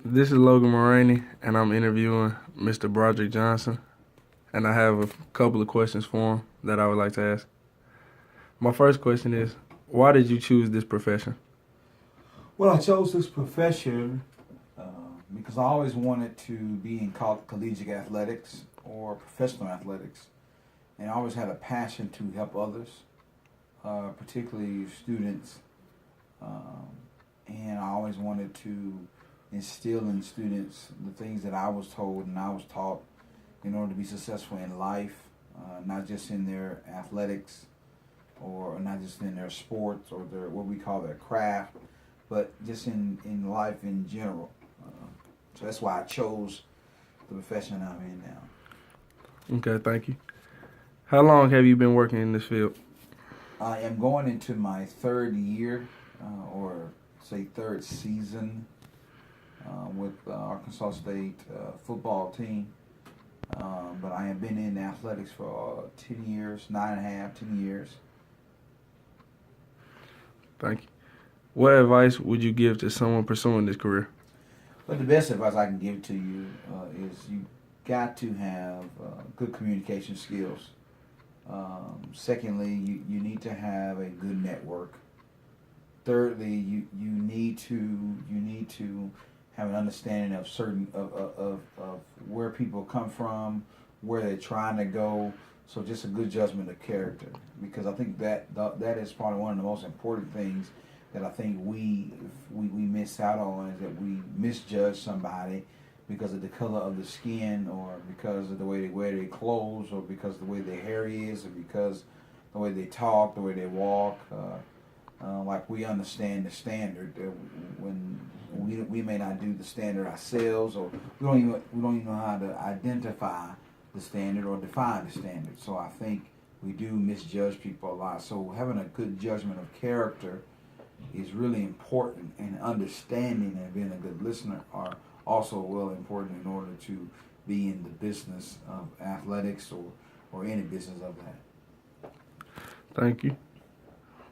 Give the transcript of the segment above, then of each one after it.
This is Logan Moragne, and I'm interviewing Mr. Broderick Johnson, and I have a couple of questions for him that I would like to ask. My first question is, why did you choose this profession? Well, I chose this profession because I always wanted to be in collegiate athletics or professional athletics, and I always had a passion to help others, particularly students, and I always wanted to instill in students the things that I was told and I was taught in order to be successful in life, not just in their athletics or not just in their sports or their what we call their craft, but just in life in general. So that's why I chose the profession I'm in now. Okay, thank you. How long have you been working in this field? I am going into my third year, or say third season, with Arkansas State football team. But I have been in athletics for 10 years, 9.5, 10 years. Thank you. What advice would you give to someone pursuing this career? But the best advice I can give to you is you got to have good communication skills. Secondly, you need to have a good network. Thirdly, you need to have an understanding of certain of where people come from, where they're trying to go. So just a good judgment of character, because I think that is probably one of the most important things that I think we miss out on, is that we misjudge somebody because of the color of the skin, or because of the way they wear their clothes, or because of the way their hair is, or because the way they talk, the way they walk. Like we understand the standard when we may not do the standard ourselves, or we don't even know how to identify the standard or define the standard. So I think we do misjudge people a lot. So having a good judgment of character is really important, and understanding and being a good listener are also really important in order to be in the business of athletics or any business of that. Thank you.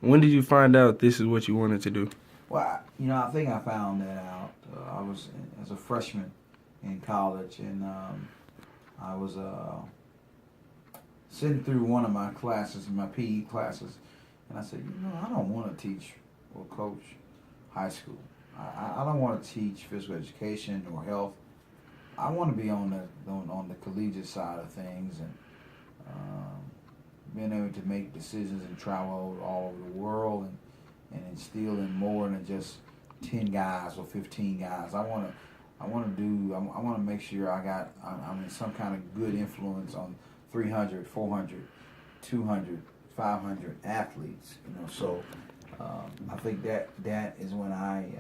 When did you find out this is what you wanted to do? Well, I think I found that out. I was as a freshman in college, and I was sitting through one of my classes, my PE classes, and I said, I don't want to teach or coach high school. I don't want to teach physical education or health. I want to be on the collegiate side of things, and being able to make decisions and travel all over the world and instill in more than just 10 guys or 15 guys. I want to make sure I'm in some kind of good influence on 300, 400, 200, 500 athletes. So I think that is when I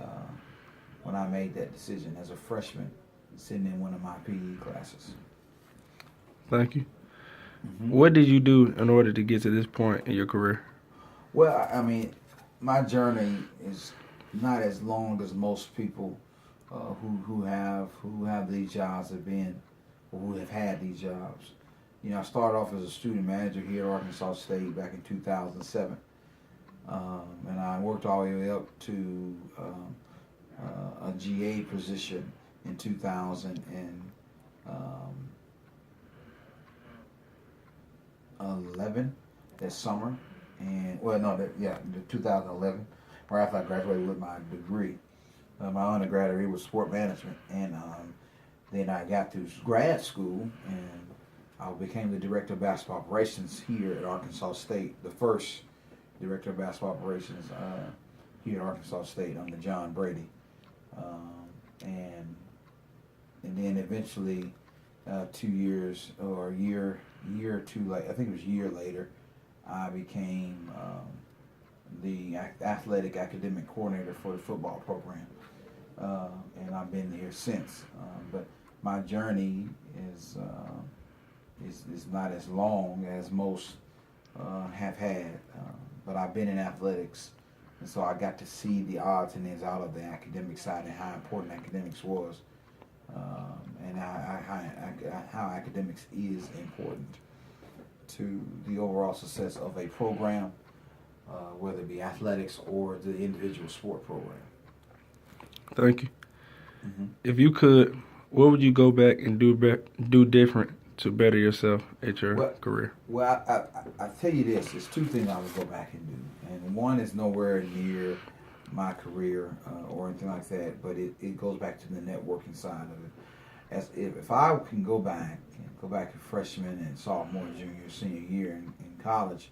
made that decision as a freshman, sitting in one of my PE classes. Thank you. Mm-hmm. What did you do in order to get to this point in your career? Well, my journey is not as long as most people who have these jobs have been, or who have had these jobs. I started off as a student manager here at Arkansas State back in 2007, and I worked all the way up to a GA position in 2011, that summer, and 2011, right after I graduated with my degree. My undergraduate degree was sport management, and then I got to grad school, and I became the director of basketball operations here at Arkansas State, the first director of basketball operations here at Arkansas State under John Brady, and then eventually 2 years or a year or two later, I think it was a year later, I became the athletic academic coordinator for the football program, and I've been here since. But my journey is not as long as most have had, but I've been in athletics, and so I got to see the odds and ends out of the academic side and how important academics was, and how academics is important to the overall success of a program, whether it be athletics or the individual sport program. Thank you. If you could, what would you go back and do different to better yourself at your career? Well, I tell you this. There's two things I would go back and do. And one is nowhere near my career or anything like that, but it goes back to the networking side of it. As if I can go back a freshman and sophomore, junior, senior year in college,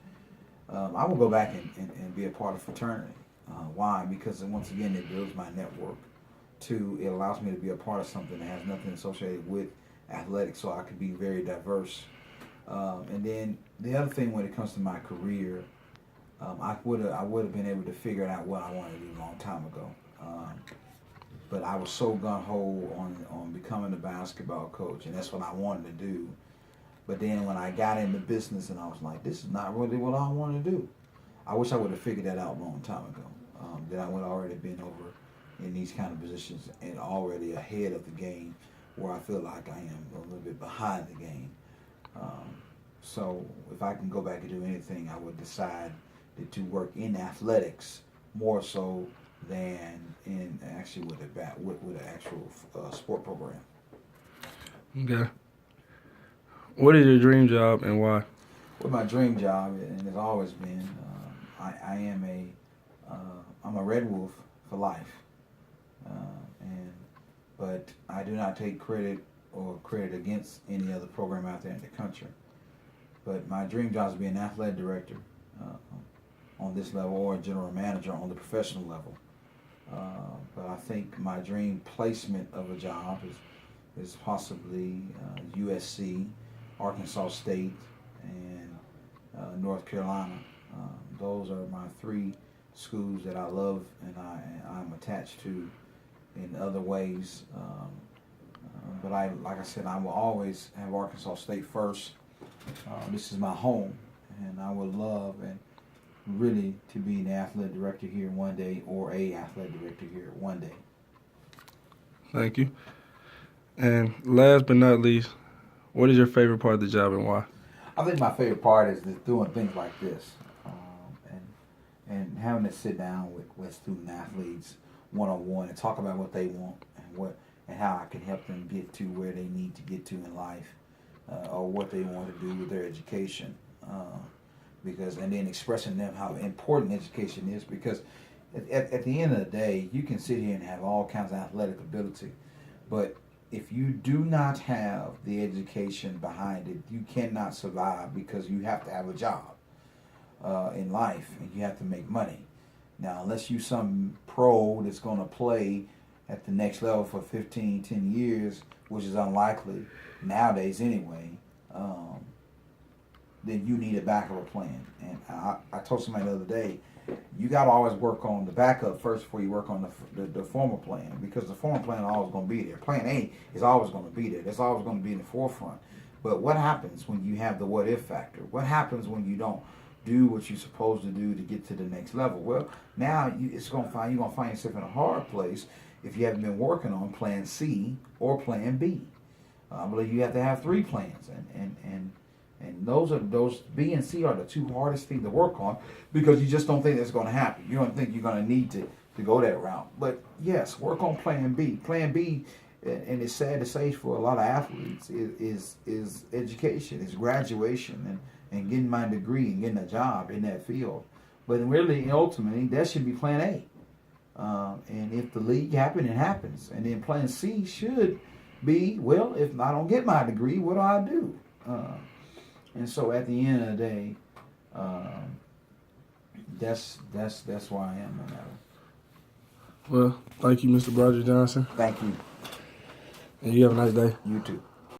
I will go back and be a part of fraternity. Why? Because once again, it builds my network. Two, it allows me to be a part of something that has nothing associated with athletics, so I can be very diverse. And then the other thing, when it comes to my career, I would have been able to figure out what I wanted to do a long time ago. But I was so gung-ho on becoming a basketball coach, and that's what I wanted to do. But then when I got into business, and I was like, this is not really what I want to do. I wish I would have figured that out a long time ago. That I would have already been over in these kind of positions and already ahead of the game, where I feel like I am a little bit behind the game. So if I can go back and do anything, I would decide to work in athletics more so than in actually with an actual sport program. Okay. What is your dream job and why? Well, my dream job, and it's always been, I'm a Red Wolf for life, but I do not take credit against any other program out there in the country. But my dream job is to be an athletic director on this level, or a general manager on the professional level. But I think my dream placement of a job is possibly USC, Arkansas State, and North Carolina. Those are my three schools that I love and I'm attached to in other ways. But like I said, I will always have Arkansas State first. This is my home, and I would love and really to be an athletic director here one day, or a athletic director here one day. Thank you. And last but not least, what is your favorite part of the job and why? I think my favorite part is just doing things like this, and having to sit down with student athletes one-on-one and talk about what they want and how I can help them get to where they need to get to in life, or what they want to do with their education. And then expressing them how important education is, because at the end of the day, you can sit here and have all kinds of athletic ability, but if you do not have the education behind it, you cannot survive, because you have to have a job in life, and you have to make money. Now, unless you're some pro that's going to play at the next level for 10 years, which is unlikely nowadays anyway, then you need a backup plan. And I told somebody the other day, you got to always work on the backup first before you work on the former plan, because the former plan is always going to be there. Plan A is always going to be there. It's always going to be in the forefront. But what happens when you have the what-if factor? What happens when you don't do what you're supposed to do to get to the next level? Well, now you're going to find yourself in a hard place if you haven't been working on plan C or plan B. I believe you have to have 3 plans, and those B and C are the 2 hardest things to work on, because you just don't think that's going to happen. You don't think you're going to need to go that route. But yes, work on plan B. Plan B, and it's sad to say for a lot of athletes, is education, is graduation, and getting my degree and getting a job in that field. But really, ultimately, that should be plan A. And if the league happens, it happens. And then plan C should be, well, if I don't get my degree, what do I do? And so at the end of the day, that's where I am no matter. Well, thank you, Mr. Broderick Johnson. Thank you. And you have a nice day. You too.